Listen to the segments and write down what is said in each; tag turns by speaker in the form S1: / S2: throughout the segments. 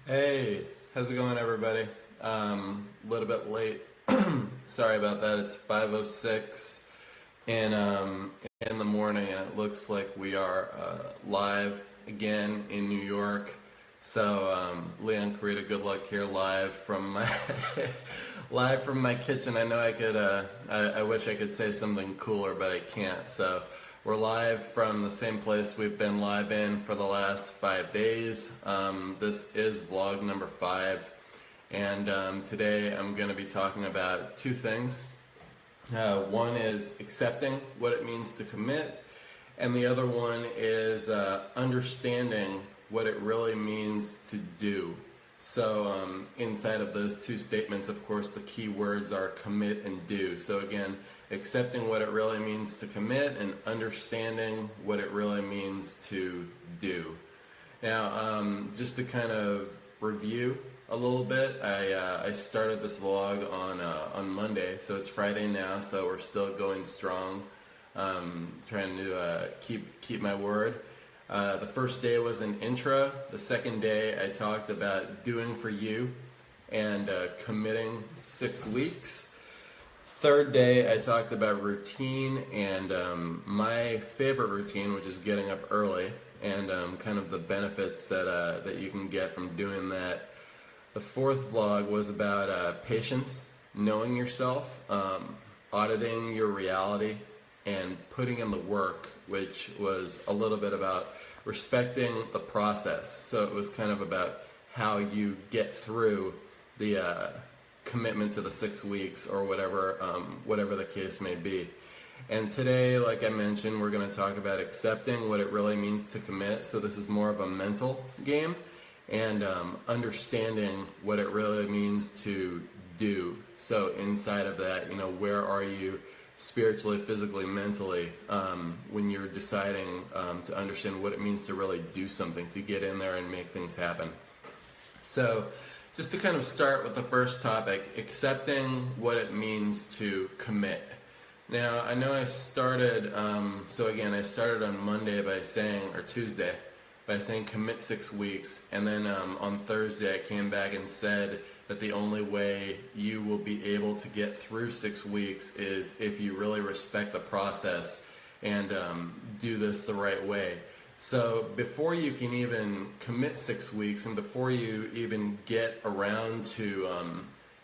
S1: Hey, how's it going, everybody? A little bit late. Sorry about that. It's 5:06 in the morning, and it looks like we are live again in New York. So, Leon Kurita-Goudlock here, live from my live from my kitchen. I know I could. I wish I could say something cooler, but I can't. So. We're live from the same place we've been live in for the last 5 days. This is vlog number 5, and today I'm going to be talking about two things. One is accepting what it means to commit, and the other one is understanding what it really means to do. So inside of those two statements, of course, the key words are commit and do. So again, accepting what it really means to commit and understanding what it really means to do. Now, just to kind of review a little bit, I started this vlog on Monday, so it's Friday now, so we're still going strong, trying to keep my word. The first day was an intro. The second day I talked about doing for you and committing 6 weeks. Third day I talked about routine and my favorite routine, which is getting up early, and kind of the benefits that you can get from doing that. The fourth vlog was about patience, knowing yourself, auditing your reality, and putting in the work, which was a little bit about respecting the process. So it was kind of about how you get through the commitment to the 6 weeks or whatever the case may be. And today, like I mentioned, we're going to talk about accepting what it really means to commit. So this is more of a mental game, and understanding what it really means to do. So inside of that, where are you spiritually, physically, mentally, when you're deciding to understand what it means to really do something, to get in there and make things happen. So just to kind of start with the first topic, accepting what it means to commit. Now, I know I started, I started on Monday by saying, or Tuesday, by saying commit 6 weeks, and then on Thursday I came back and said that the only way you will be able to get through 6 weeks is if you really respect the process and do this the right way. So before you can even commit 6 weeks, and before you even get around to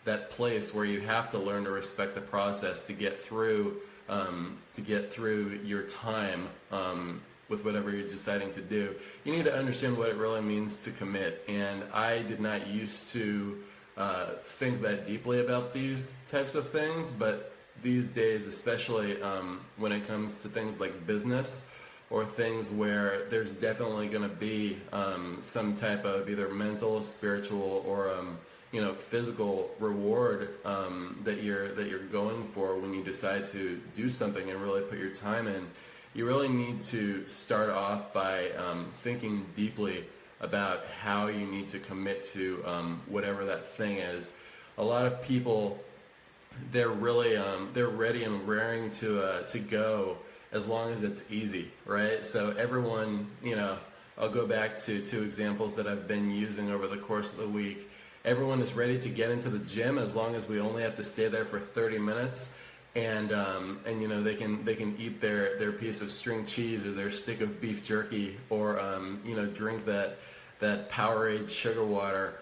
S1: that place where you have to learn to respect the process to get through your time with whatever you're deciding to do, you need to understand what it really means to commit. And I did not used to think that deeply about these types of things, but these days, especially when it comes to things like business or things where there's definitely going to be some type of either mental, spiritual, or physical reward that you're going for when you decide to do something and really put your time in. You really need to start off by thinking deeply about how you need to commit to whatever that thing is. A lot of people, they're ready and raring to go as long as it's easy, right? So everyone, I'll go back to 2 examples that I've been using over the course of the week. Everyone is ready to get into the gym as long as we only have to stay there for 30 minutes. And they can eat their piece of string cheese or their stick of beef jerky, or drink that Powerade sugar water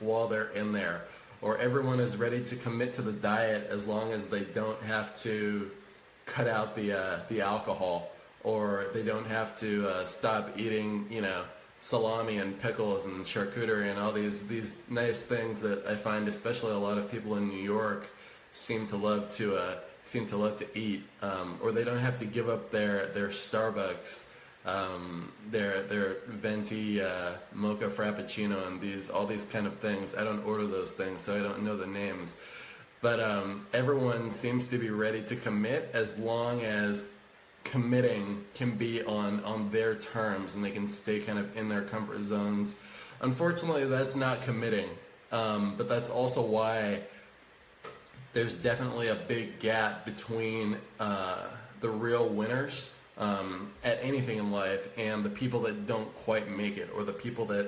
S1: while they're in there. Or everyone is ready to commit to the diet as long as they don't have to cut out the alcohol, or they don't have to stop eating salami and pickles and charcuterie and all these nice things that I find especially a lot of people in New York seem to love to eat, or they don't have to give up their Starbucks, their venti mocha frappuccino, and all these kind of things. I don't order those things, so I don't know the names. But everyone seems to be ready to commit as long as committing can be on their terms and they can stay kind of in their comfort zones. Unfortunately, that's not committing, but that's also why there's definitely a big gap between the real winners at anything in life and the people that don't quite make it, or the people that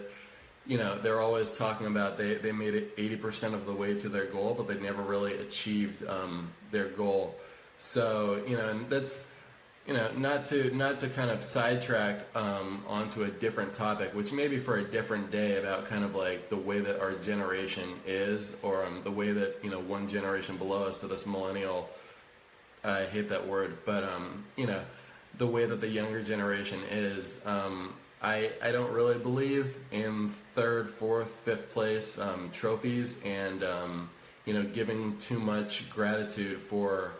S1: they're always talking about they made it 80% of the way to their goal, but they never really achieved their goal. So, and that's, not to kind of sidetrack onto a different topic, which may be for a different day, about kind of like the way that our generation is, or the way that, one generation below us, so this millennial, I hate that word, but, the way that the younger generation is. I don't really believe in third, fourth, fifth place trophies, and giving too much gratitude for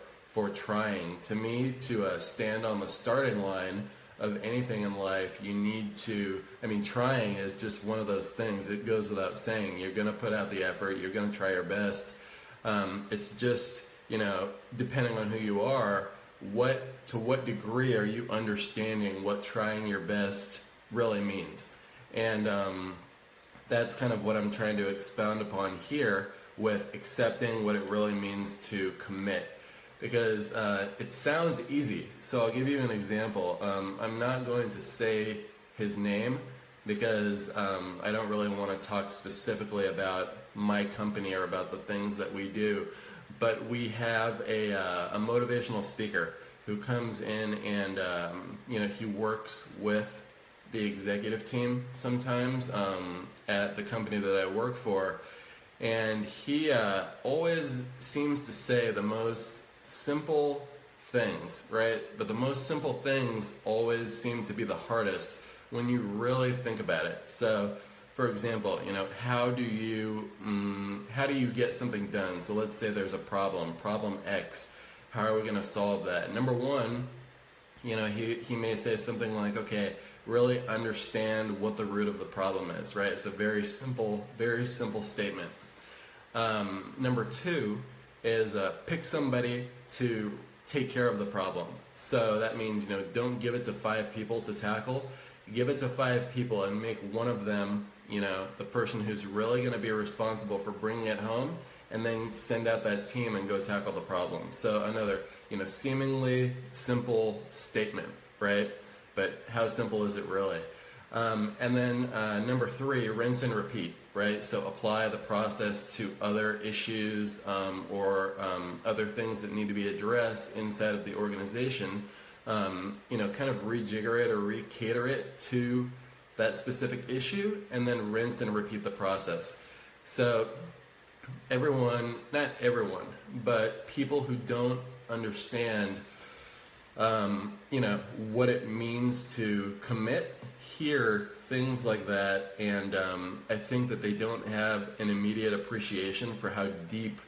S1: trying. To me, to stand on the starting line of anything in life, you need to. Trying is just one of those things. It goes without saying. You're going to put out the effort. You're going to try your best. It's just, depending on who you are, to what degree are you understanding what trying your best really means. And that's kind of what I'm trying to expound upon here, with accepting what it really means to commit. Because it sounds easy. So I'll give you an example. I'm not going to say his name, because I don't really want to talk specifically about my company or about the things that we do. But we have a motivational speaker who comes in, and he works with the executive team sometimes at the company that I work for, and he always seems to say the most simple things, right? But the most simple things always seem to be the hardest when you really think about it. So, for example, how do you get something done? So let's say there's a problem X. How are we going to solve that? Number one, he may say something like, okay, really understand what the root of the problem is, right? It's a very simple statement. Number two is pick somebody to take care of the problem. So that means, don't give it to 5 people to tackle. Give it to 5 people and make one of them, the person who's really going to be responsible for bringing it home, and then send out that team and go tackle the problem. So another, seemingly simple statement, right? But how simple is it really? And then number 3, rinse and repeat, right? So apply the process to other issues or other things that need to be addressed inside of the organization. Kind of rejigger it or recater it to that specific issue, and then rinse and repeat the process. So not everyone, but people who don't understand what it means to commit, hear things like that, and I think that they don't have an immediate appreciation for how deep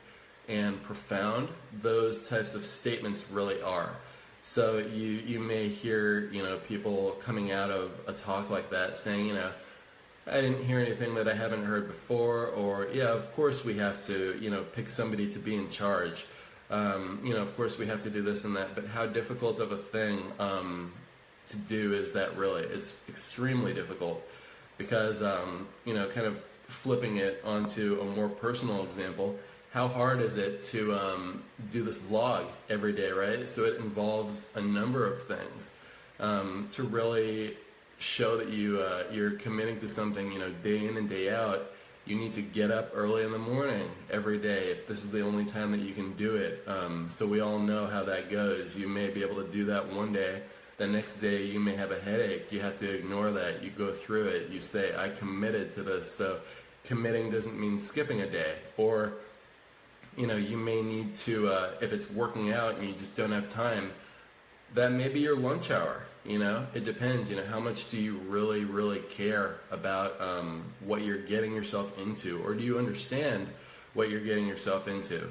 S1: and profound those types of statements really are. So you may hear, people coming out of a talk like that saying, I didn't hear anything that I haven't heard before, or, yeah, of course we have to, pick somebody to be in charge. Of course we have to do this and that, but how difficult of a thing to do is that really? It's extremely difficult, because, kind of flipping it onto a more personal example, how hard is it to do this vlog every day, right? So it involves a number of things to really show that you're committing to something, day in and day out. You need to get up early in the morning every day if this is the only time that you can do it. So we all know how that goes. You may be able to do that one day. The next day you may have a headache. You have to ignore that. You go through it. You say, I committed to this. So committing doesn't mean skipping a day. Or, you may need to, if it's working out and you just don't have time, that may be your lunch hour. It depends. How much do you really, really care about what you're getting yourself into, or do you understand what you're getting yourself into?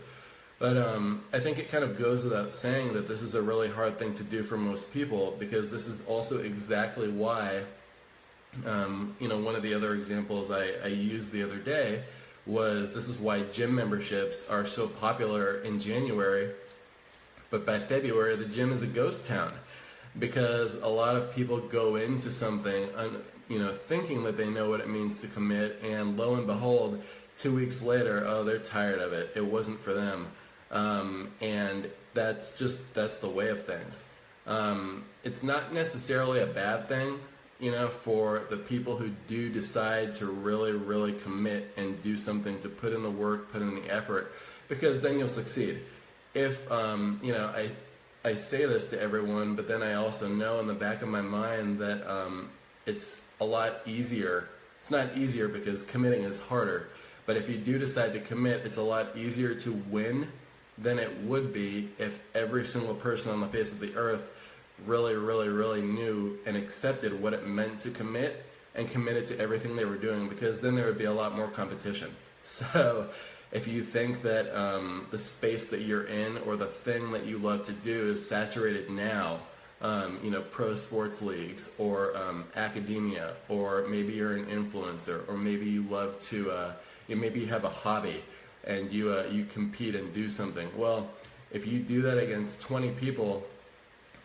S1: But I think it kind of goes without saying that this is a really hard thing to do for most people, because this is also exactly why, one of the other examples I used the other day was, this is why gym memberships are so popular in January, but by February the gym is a ghost town. Because a lot of people go into something, thinking that they know what it means to commit, and lo and behold, 2 weeks later, they're tired of it. It wasn't for them, and that's the way of things. It's not necessarily a bad thing. for the people who do decide to really, really commit and do something, to put in the work, put in the effort, because then you'll succeed. If, I say this to everyone, but then I also know in the back of my mind that it's a lot easier. It's not easier because committing is harder, but if you do decide to commit, it's a lot easier to win than it would be if every single person on the face of the earth really, really, really knew and accepted what it meant to commit and committed to everything they were doing, because then there would be a lot more competition. So if you think that the space that you're in or the thing that you love to do is saturated now, pro sports leagues or academia, or maybe you're an influencer, or maybe you love to, maybe you have a hobby and you compete and do something. Well, if you do that against 20 people,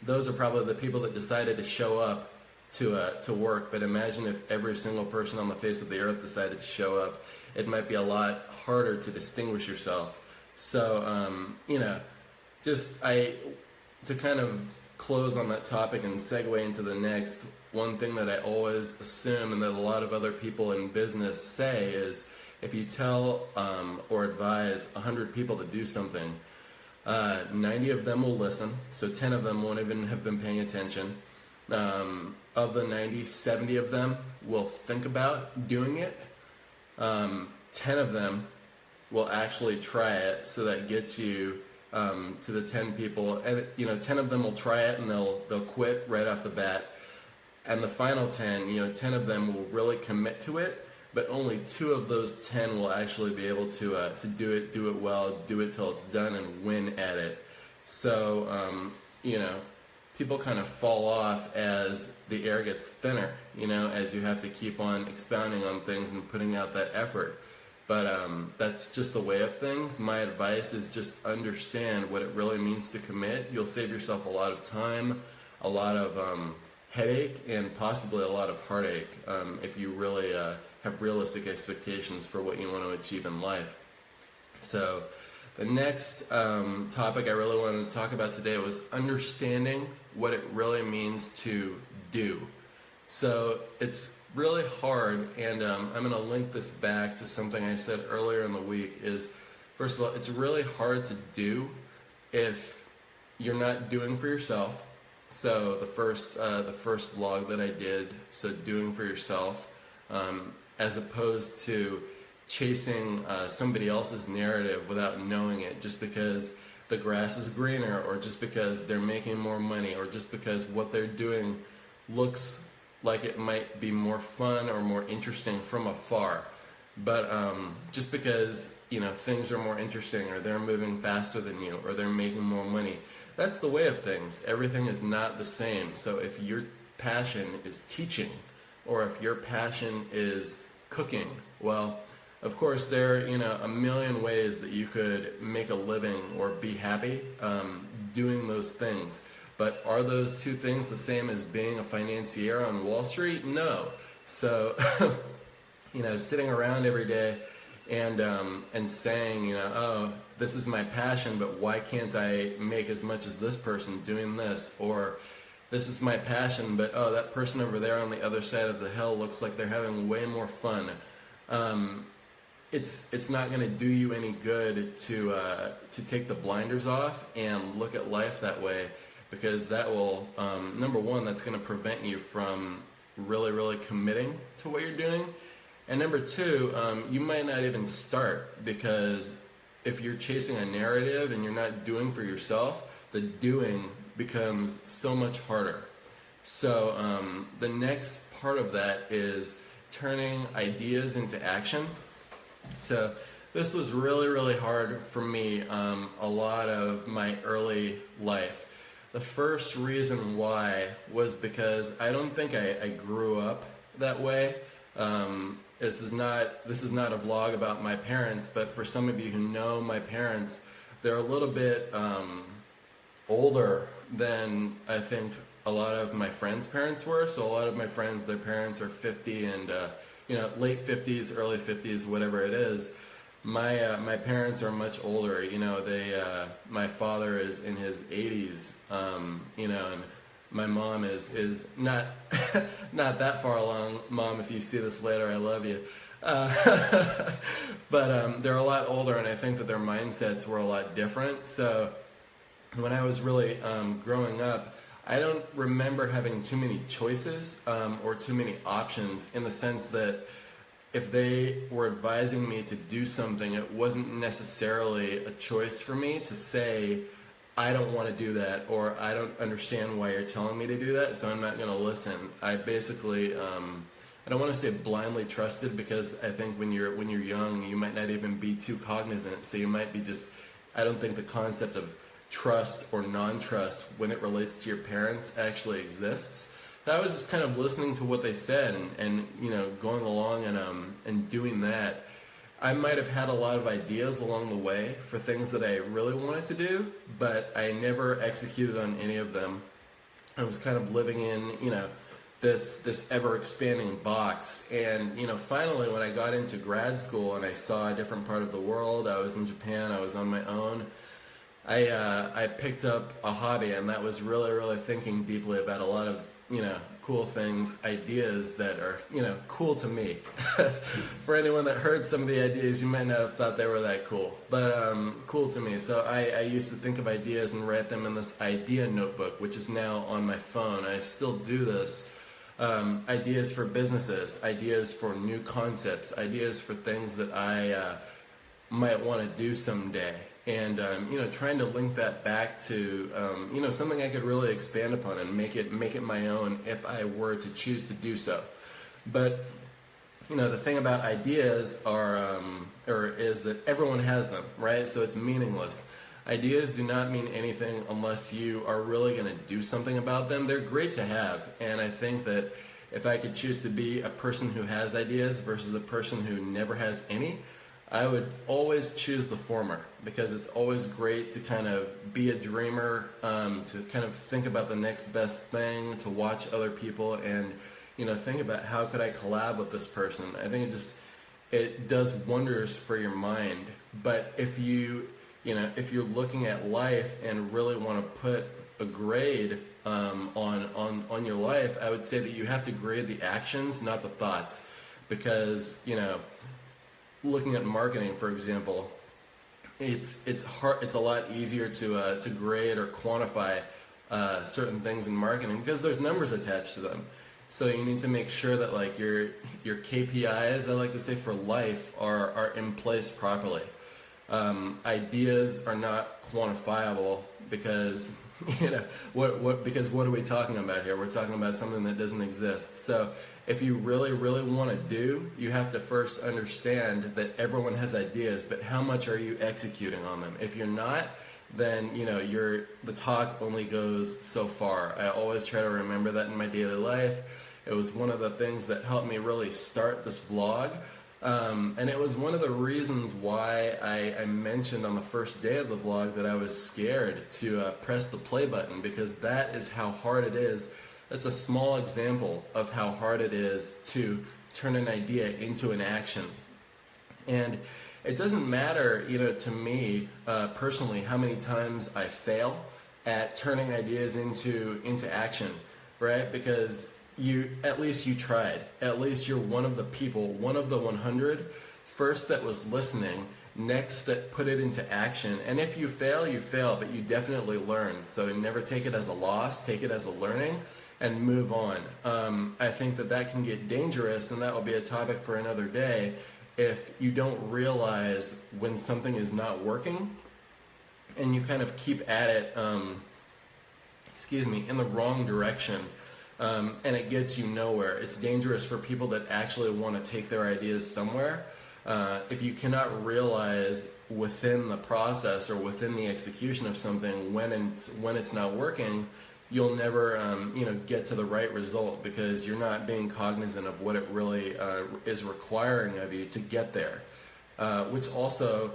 S1: those are probably the people that decided to show up to work. But imagine if every single person on the face of the earth decided to show up. It might be a lot harder to distinguish yourself. So, to kind of close on that topic and segue into the next, one thing that I always assume and that a lot of other people in business say is, if you tell or advise 100 people to do something, 90 of them will listen, so 10 of them won't even have been paying attention. Of the 90, 70 of them will think about doing it. 10 of them will actually try it, so that gets you to the 10 people. And 10 of them will try it and they'll quit right off the bat. And the final 10, 10 of them will really commit to it, but only 2 of those 10 will actually be able to do it well, do it till it's done, and win at it. So, people kind of fall off as the air gets thinner, as you have to keep on expounding on things and putting out that effort. But that's just the way of things. My advice is just understand what it really means to commit. You'll save yourself a lot of time, a lot of headache, and possibly a lot of heartache if you really have realistic expectations for what you want to achieve in life. So the next topic I really wanted to talk about today was understanding what it really means to do. So it's really hard, and I'm going to link this back to something I said earlier in the week, is, first of all, it's really hard to do if you're not doing for yourself. So the first vlog that I did, so doing for yourself, as opposed to chasing somebody else's narrative without knowing it, just because the grass is greener, or just because they're making more money, or just because what they're doing looks like it might be more fun or more interesting from afar. But just because things are more interesting, or they're moving faster than you, or they're making more money, that's the way of things. Everything is not the same. So if your passion is teaching, or if your passion is cooking, well, of course there are a million ways that you could make a living or be happy doing those things. But are those two things the same as being a financier on Wall Street? No. So, sitting around every day and saying, oh, this is my passion, but why can't I make as much as this person doing this? Or this is my passion, but oh, that person over there on the other side of the hill looks like they're having way more fun. It's not going to do you any good to take the blinders off and look at life that way. Because that will, number one, that's going to prevent you from really, really committing to what you're doing. And number two, you might not even start, because if you're chasing a narrative and you're not doing for yourself, the doing becomes so much harder. So the next part of that is turning ideas into action. So this was really, really hard for me a lot of my early life. The first reason why was because I don't think I grew up that way. This is not a vlog about my parents, but for some of you who know my parents, they're a little bit older than I think a lot of my friends' parents were. So a lot of my friends, their parents are 50 and late 50s, early 50s, whatever it is. My parents are much older. My father is in his 80s, and my mom is not not that far along. Mom, if you see this later, I love you. But they're a lot older, and I think that their mindsets were a lot different. So when I was really growing up, I don't remember having too many choices or too many options, in the sense that if they were advising me to do something, it wasn't necessarily a choice for me to say, I don't want to do that, or I don't understand why you're telling me to do that, so I'm not going to listen. I basically, I don't want to say blindly trusted, because I think when you're young, you might not even be too cognizant, so you might be just, I don't think the concept of trust or non-trust when it relates to your parents actually exists. I was just kind of listening to what they said and going along and doing that. I might have had a lot of ideas along the way for things that I really wanted to do, but I never executed on any of them. I was kind of living in, this ever-expanding box. And, finally when I got into grad school and I saw a different part of the world, I was in Japan, I was on my own, I picked up a hobby, and that was really, really thinking deeply about a lot of cool things, ideas that are, cool to me. For anyone that heard some of the ideas, you might not have thought they were that cool, but cool to me. So I used to think of ideas and write them in this idea notebook, which is now on my phone. I still do this. Ideas for businesses, ideas for new concepts, ideas for things that I might want to do someday. And trying to link that back to something I could really expand upon and make it my own if I were to choose to do so. But the thing about ideas is that everyone has them, right? So it's meaningless. Ideas do not mean anything unless you are really going to do something about them. They're great to have, and I think that if I could choose to be a person who has ideas versus a person who never has any, I would always choose the former, because it's always great to kind of be a dreamer, to kind of think about the next best thing, to watch other people and, think about how could I collab with this person. I think it does wonders for your mind. But if you're looking at life and really want to put a grade on your life, I would say that you have to grade the actions, not the thoughts, because, looking at marketing, for example, it's hard. It's a lot easier to grade or quantify certain things in marketing because there's numbers attached to them. So you need to make sure that like your KPIs, I like to say, for life are in place properly. Ideas are not quantifiable because what are we talking about here? We're talking about something that doesn't exist. So if you really, really want to do, you have to first understand that everyone has ideas, but how much are you executing on them? If you're not, then the talk only goes so far. I always try to remember that in my daily life. It was one of the things that helped me really start this vlog. And it was one of the reasons why I mentioned on the first day of the vlog that I was scared to press the play button, because that is how hard it is. That's a small example of how hard it is to turn an idea into an action. And it doesn't matter, to me personally, how many times I fail at turning ideas into action, right? Because at least you tried. At least you're one of the people, one of the 100, first that was listening, next that put it into action. And if you fail, you fail, but you definitely learn. So never take it as a loss, take it as a learning, and move on. I think that can get dangerous, and that will be a topic for another day, if you don't realize when something is not working, and you kind of keep at it, in the wrong direction. And it gets you nowhere. It's dangerous for people that actually want to take their ideas somewhere. If you cannot realize within the process or within the execution of something when it's not working, you'll never get to the right result, because you're not being cognizant of what it really is requiring of you to get there. Which also,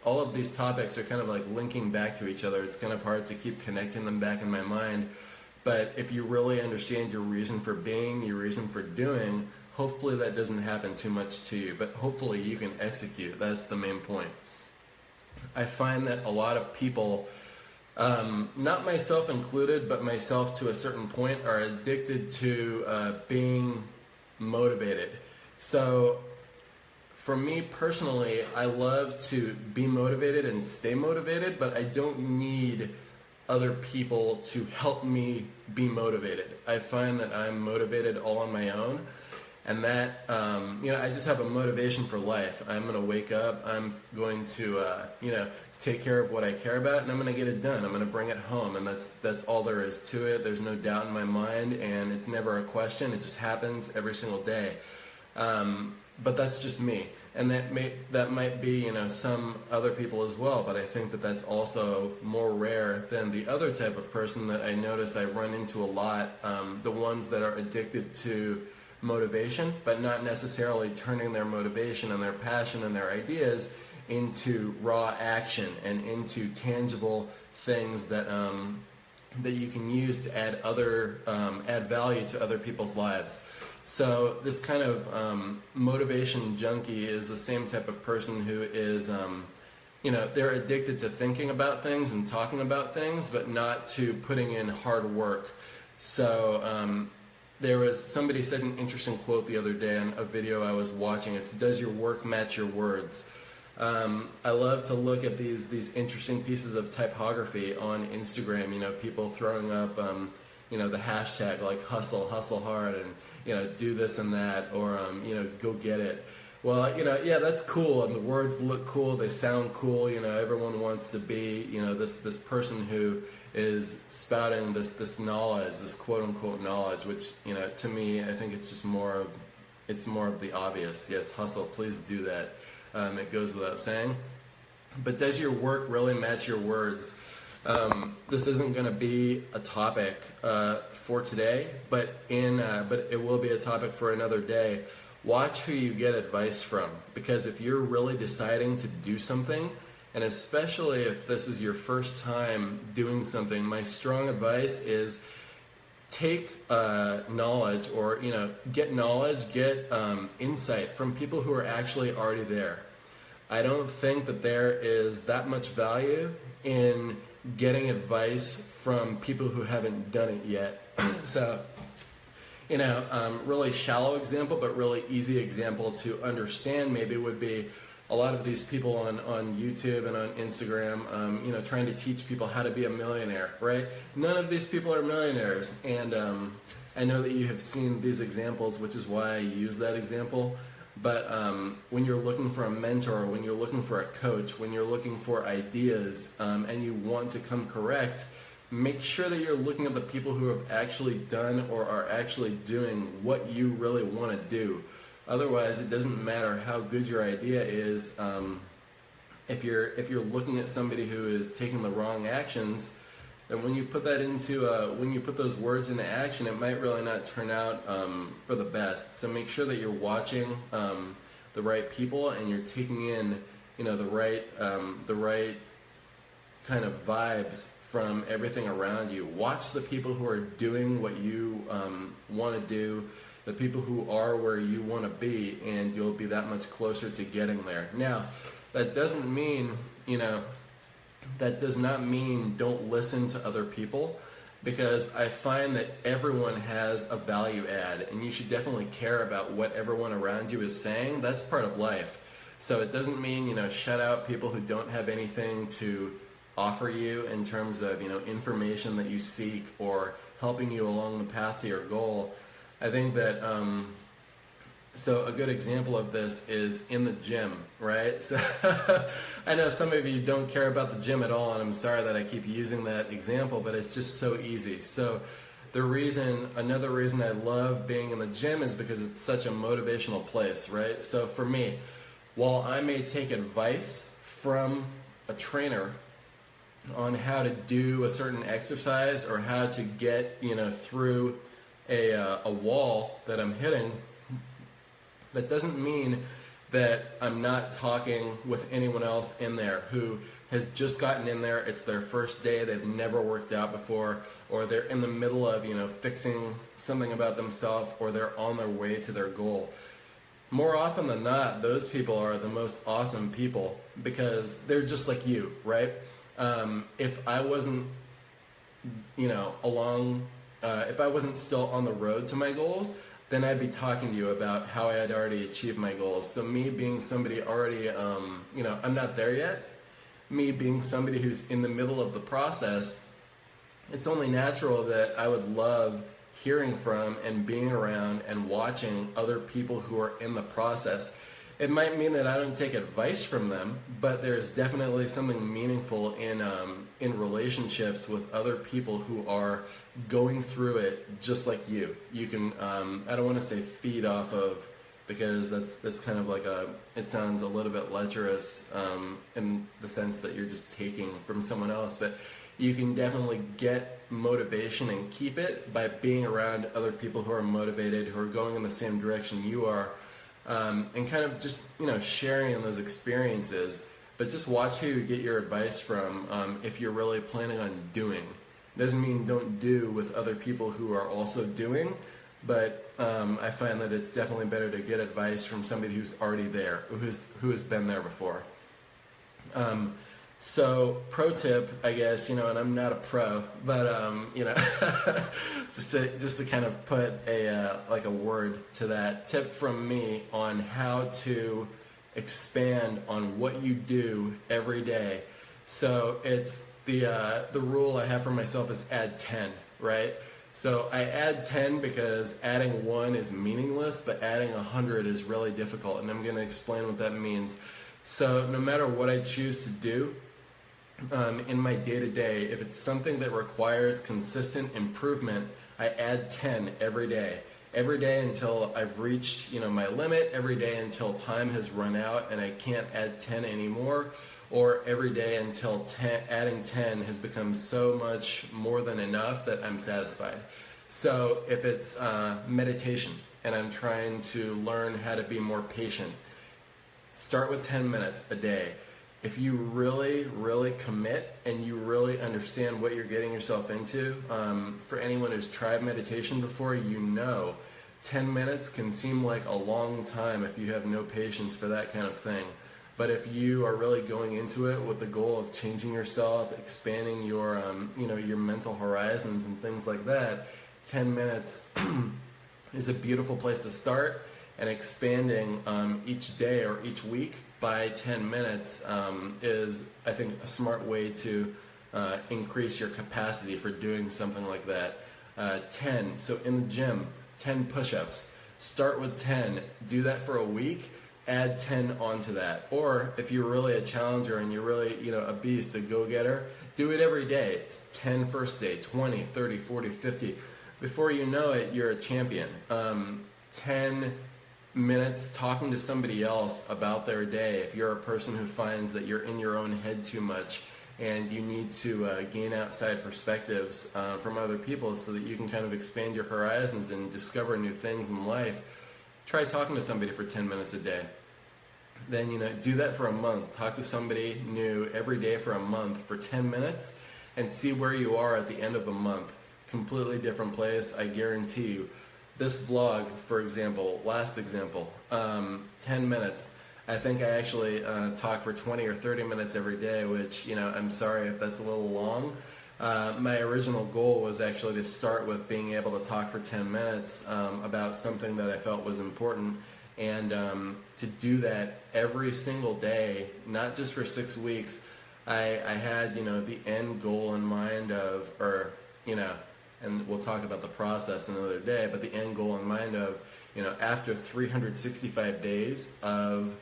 S1: all of these topics are kind of like linking back to each other. It's kind of hard to keep connecting them back in my mind. But if you really understand your reason for being, your reason for doing, hopefully that doesn't happen too much to you. But hopefully you can execute. That's the main point. I find that a lot of people not myself included, but myself to a certain point, are addicted to being motivated. So for me personally, I love to be motivated and stay motivated, but I don't need other people to help me be motivated. I find that I'm motivated all on my own, and that I just have a motivation for life. I'm going to wake up, I'm going to take care of what I care about, and I'm going to get it done. I'm going to bring it home, and that's all there is to it. There's no doubt in my mind, and it's never a question. It just happens every single day. But that's just me, and that might be some other people as well. But I think that that's also more rare than the other type of person that I notice I run into a lot. The ones that are addicted to motivation, but not necessarily turning their motivation and their passion and their ideas into raw action and into tangible things that that you can use to add value to other people's lives. So this kind of motivation junkie is the same type of person who is, they're addicted to thinking about things and talking about things, but not to putting in hard work. So somebody said an interesting quote the other day on a video I was watching. It's, "Does your work match your words?" I love to look at these interesting pieces of typography on Instagram. People throwing up the hashtag like hustle hard, and do this and that, or go get it. Well, that's cool, and the words look cool, they sound cool. Everyone wants to be this person who is spouting this knowledge, this quote unquote knowledge, which to me, I think it's just more of the obvious. Yes, hustle, please do that. It goes without saying. But does your work really match your words? This isn't going to be a topic for today, but it will be a topic for another day. Watch who you get advice from, because if you're really deciding to do something, and especially if this is your first time doing something, my strong advice is take knowledge, or get knowledge, get insight from people who are actually already there. I don't think that there is that much value in getting advice from people who haven't done it yet. So, really shallow example, but really easy example to understand maybe would be a lot of these people on YouTube and on Instagram, trying to teach people how to be a millionaire, right? None of these people are millionaires, and I know that you have seen these examples, which is why I use that example. But when you're looking for a mentor, when you're looking for a coach, when you're looking for ideas, and you want to come correct, make sure that you're looking at the people who have actually done or are actually doing what you really want to do. Otherwise, it doesn't matter how good your idea is. If you're looking at somebody who is taking the wrong actions, then when you put those words into action, it might really not turn out for the best. So make sure that you're watching the right people, and you're taking in the right kind of vibes from everything around you. Watch the people who are doing what you want to do, the people who are where you want to be, and you'll be that much closer to getting there. Now, that doesn't mean that does not mean don't listen to other people, because I find that everyone has a value add, and you should definitely care about what everyone around you is saying. That's part of life. So it doesn't mean, shut out people who don't have anything to offer you in terms of, information that you seek or helping you along the path to your goal. I think that so a good example of this is in the gym, right? So I know some of you don't care about the gym at all, and I'm sorry that I keep using that example, but it's just so easy. So another reason I love being in the gym is because it's such a motivational place, right? So for me, while I may take advice from a trainer on how to do a certain exercise or how to get, through a wall that I'm hitting, that doesn't mean that I'm not talking with anyone else in there who has just gotten in there. It's their first day, they've never worked out before, or they're in the middle of, fixing something about themselves, or they're on their way to their goal. More often than not, those people are the most awesome people because they're just like you, right? If I wasn't, if I wasn't still on the road to my goals, then I'd be talking to you about how I had already achieved my goals. So me being somebody already, I'm not there yet. Me being somebody who's in the middle of the process, it's only natural that I would love hearing from and being around and watching other people who are in the process. It might mean that I don't take advice from them, but there's definitely something meaningful in relationships with other people who are going through it just like you. You can, I don't want to say feed off of, because that's kind of like it sounds a little bit lecherous in the sense that you're just taking from someone else, but you can definitely get motivation and keep it by being around other people who are motivated, who are going in the same direction you are. And kind of just, sharing in those experiences, but just watch who you get your advice from if you're really planning on doing. Doesn't mean don't do with other people who are also doing, but I find that it's definitely better to get advice from somebody who's already there, who has been there before. So pro tip, I guess, and I'm not a pro, but just to kind of put a word to that tip from me on how to expand on what you do every day. So it's the rule I have for myself is add 10, right? So I add 10 because adding 1 is meaningless, but adding 100 is really difficult, and I'm going to explain what that means. So no matter what I choose to do in my day-to-day, if it's something that requires consistent improvement, I add 10 every day. Every day until I've reached my limit, every day until time has run out and I can't add 10 anymore, or every day until adding 10 has become so much more than enough that I'm satisfied. So if it's meditation and I'm trying to learn how to be more patient, start with 10 minutes a day. If you really, really commit and you really understand what you're getting yourself into, for anyone who's tried meditation before, 10 minutes can seem like a long time if you have no patience for that kind of thing. But if you are really going into it with the goal of changing yourself, expanding your, your mental horizons and things like that, 10 minutes is a beautiful place to start. And expanding each day or each week by 10 minutes is, I think, a smart way to increase your capacity for doing something like that. 10, so in the gym, 10 push-ups. Start with 10, do that for a week, add 10 onto that. Or if you're really a challenger and you're really, a beast, a go-getter, do it every day. 10 first day, 20, 30, 40, 50. Before you know it, you're a champion. 10 minutes talking to somebody else about their day. If you're a person who finds that you're in your own head too much and you need to gain outside perspectives from other people so that you can kind of expand your horizons and discover new things in life, try talking to somebody for 10 minutes a day. Then, do that for a month. Talk to somebody new every day for a month for 10 minutes and see where you are at the end of a month. Completely different place, I guarantee you. This vlog, for example, last example, 10 minutes. I think I actually talk for 20 or 30 minutes every day, which, I'm sorry if that's a little long. My original goal was actually to start with being able to talk for 10 minutes about something that I felt was important, and to do that every single day, not just for 6 weeks. I had, the end goal in mind of, and we'll talk about the process another day, but the end goal in mind of, after 365 days of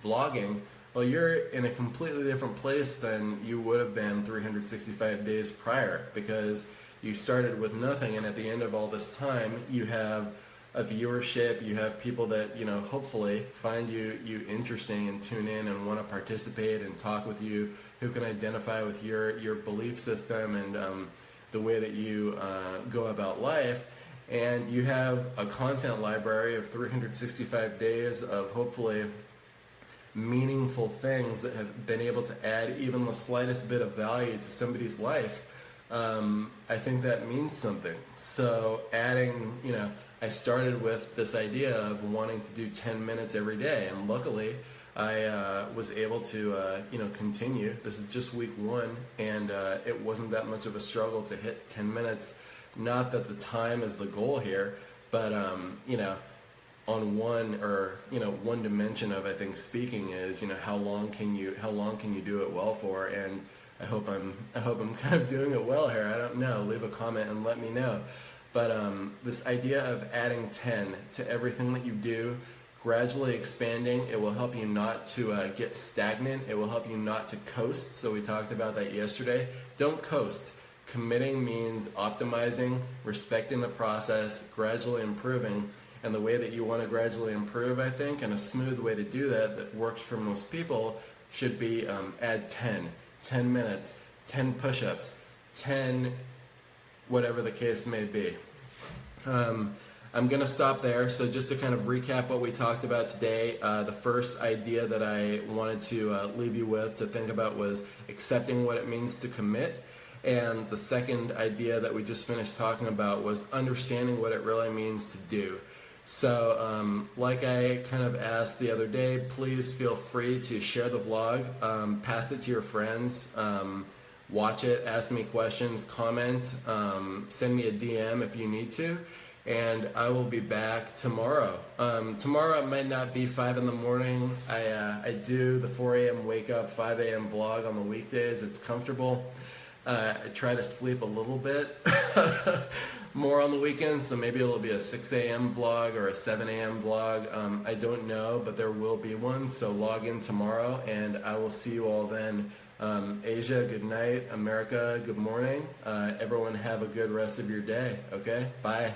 S1: vlogging, well, you're in a completely different place than you would have been 365 days prior, because you started with nothing, and at the end of all this time, you have a viewership, you have people that, hopefully find you interesting and tune in and want to participate and talk with you, who can identify with your belief system and the way that you go about life. And you have a content library of 365 days of hopefully meaningful things that have been able to add even the slightest bit of value to somebody's life. I think that means something. So adding, I started with this idea of wanting to do 10 minutes every day, and luckily I was able to, continue. This is just week 1, and it wasn't that much of a struggle to hit 10 minutes. Not that the time is the goal here, but on one dimension of, I think, speaking is, how long can you do it well for? And I hope I'm kind of doing it well here. I don't know. Leave a comment and let me know. But this idea of adding 10 to everything that you do, gradually expanding, it will help you not to get stagnant. It will help you not to coast. So we talked about that yesterday. Don't coast. Committing means optimizing, respecting the process, gradually improving. And the way that you want to gradually improve, I think, and a smooth way to do that works for most people, should be add 10 minutes, 10 push-ups, 10 whatever the case may be. I'm going to stop there. So just to kind of recap what we talked about today, the first idea that I wanted to leave you with to think about was accepting what it means to commit. And the second idea that we just finished talking about was understanding what it really means to do. So like I kind of asked the other day, please feel free to share the vlog, pass it to your friends, watch it, ask me questions, comment, send me a DM if you need to, and I will be back tomorrow. Tomorrow it might not be 5 in the morning. I do the 4 a.m. wake up, 5 a.m. vlog on the weekdays. It's comfortable. I try to sleep a little bit more on the weekends, so maybe it'll be a 6 a.m. vlog or a 7 a.m. vlog. I don't know, but there will be one, so log in tomorrow, and I will see you all then. Asia, good night. America, good morning. Everyone have a good rest of your day, okay? Bye.